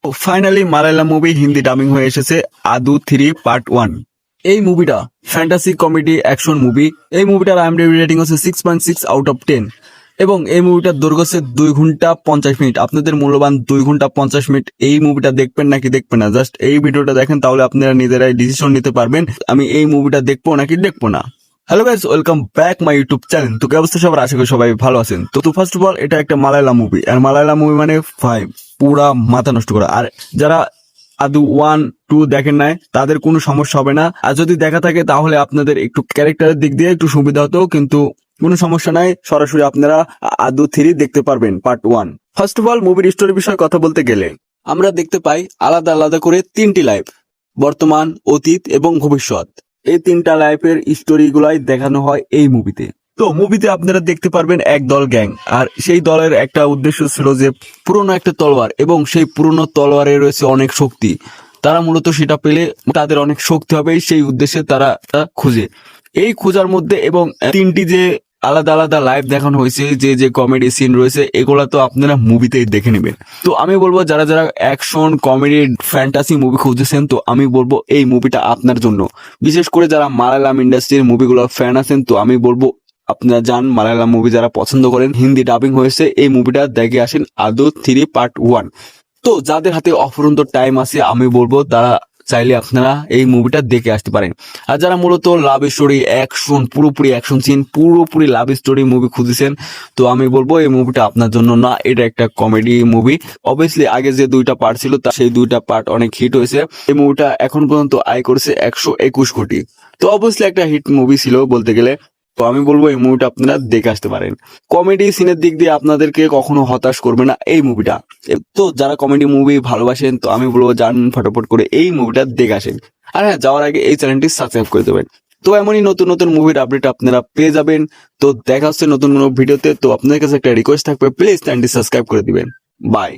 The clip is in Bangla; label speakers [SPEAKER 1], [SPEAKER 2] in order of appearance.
[SPEAKER 1] Finally Malayalam movie Hindi dubbing হয়ে এসেছে আদু 3 পার্ট 1। এই মুভিটা ফ্যান্টাসি কমেডি অ্যাকশন মুভি। এই মুভিটার আইএমডিবি রেটিং হচ্ছে 6.6 আউট অফ 10 এবং এই মুভিটার দৈর্ঘ্য হচ্ছে 2 ঘন্টা 50 মিনিট। আপনাদের মূল্যবান 2 ঘন্টা 50 মিনিট এই মুভিটা দেখবেন নাকি দেখবেন না, জাস্ট এই ভিডিওটা দেখেন, তাহলে আপনারা নিজেরাই ডিসিশন নিতে পারবেন আমি এই মুভিটা দেখবো নাকি দেখবো না। Hello guys, welcome back my YouTube channel. তো কি অবস্থা সবার, আশা করি সবাই ভালো আছেন। তো ফার্স্ট অফ অল এটা একটা মালায়ালাম মুভি, আর মালায়ালাম মুভি মানে ভাই পুরা মাথা নষ্ট করা। আর যারা আদু 1-2 দেখেন নাই তাদের কোনো সমস্যা হবে না, আর যদি দেখা থাকে তাহলে আপনাদের একটু ক্যারেক্টারের দিক দিয়ে একটু সুবিধা হতো, কিন্তু কোনো সমস্যা নাই, সরাসরি আপনারা আদু 3 দেখতে পারবেন পার্ট 1। ফার্স্ট অফ অল মুভির স্টোরি বিষয়ে কথা বলতে গেলে আমরা দেখতে পাই আলাদা আলাদা করে 3টি লাইফ, বর্তমান, অতীত এবং ভবিষ্যৎ। এই 3টা লাইফের স্টোরি গুলাই দেখানো হয় এই মুভিতে। তো মুভিতে আপনারা দেখতে পারবেন এক দল গ্যাং, আর সেই দলের একটা উদ্দেশ্য ছিল যে পুরনো একটা তলোয়ার, এবং সেই পুরনো তলোয়ারে রয়েছে অনেক শক্তি। তারা মূলত সেটা পেলে তাদের অনেক শক্তি হবে, সেই উদ্দেশ্যে তারা খুঁজে। এই খোঁজার মধ্যে এবং 3টি যে আলাদা আলাদা লাইভ দেখানো হয়েছে, যে যে কমেডি সিন রয়েছে, এগুলা তো আপনারা মুভিতেই দেখে নেবেন। তো আমি বলবো যারা যারা অ্যাকশন কমেডি ফ্যান্টাসি মুভি খুঁজেছেন, তো আমি বলবো এই মুভিটা আপনার জন্য। বিশেষ করে যারা মালায়ালাম ইন্ডাস্ট্রির মুভিগুলোর ফ্যান আছেন, তো আমি বলবো আপনারা যান মালায়ালাম মুভি যারা পছন্দ করেন, হিন্দি ডাবিং হয়েছে, এই মুভিটা দেখে আসেন আদু 3 পার্ট 1। তো যাদের হাতে অফুরন্ত টাইম আছে, আমি বলবো তারা চাইলে আপনারা এই মুভিটা দেখে আসতে পারেন। আর যারা মূলত লাভ স্টোরি অ্যাকশন, পুরোপুরি অ্যাকশন সিন, পুরোপুরি লাভ স্টোরি মুভি খুঁজেছেন, তো আমি বলবো এই মুভিটা আপনার জন্য না। এটা একটা কমেডি মুভি। অবভিয়াসলি আগে যে 2টা পার্ট ছিল সেই 2টা পার্ট অনেক হিট হয়েছে। এই মুভিটা এখন পর্যন্ত আয় করেছে 121 কোটি। তো অবভিয়াসলি একটা হিট মুভি ছিল বলতে গেলে। তো আমি বলবো এই মুভিটা আপনারা দেখে আসতে পারেন। কমেডি সিনের দিক দিয়ে আপনাদেরকে কখনো হতাশ করবে না এই মুভিটা। তো যারা কমেডি মুভি ভালোবাসেন, তো আমি বলবো যান ফটাফট করে এই মুভিটা দেখে আসেন। আর হ্যাঁ, যাওয়ার আগে এই চ্যানেলটি সাবস্ক্রাইব করে দেবেন। তো এমনই নতুন নতুন মুভির আপডেট আপনারা পেয়ে যাবেন। তো দেখা হচ্ছে নতুন কোনো ভিডিওতে। তো আপনাদের কাছে একটা রিকোয়েস্ট থাকবে, প্লিজ চ্যানেলটি সাবস্ক্রাইব করে দিবেন। বাই।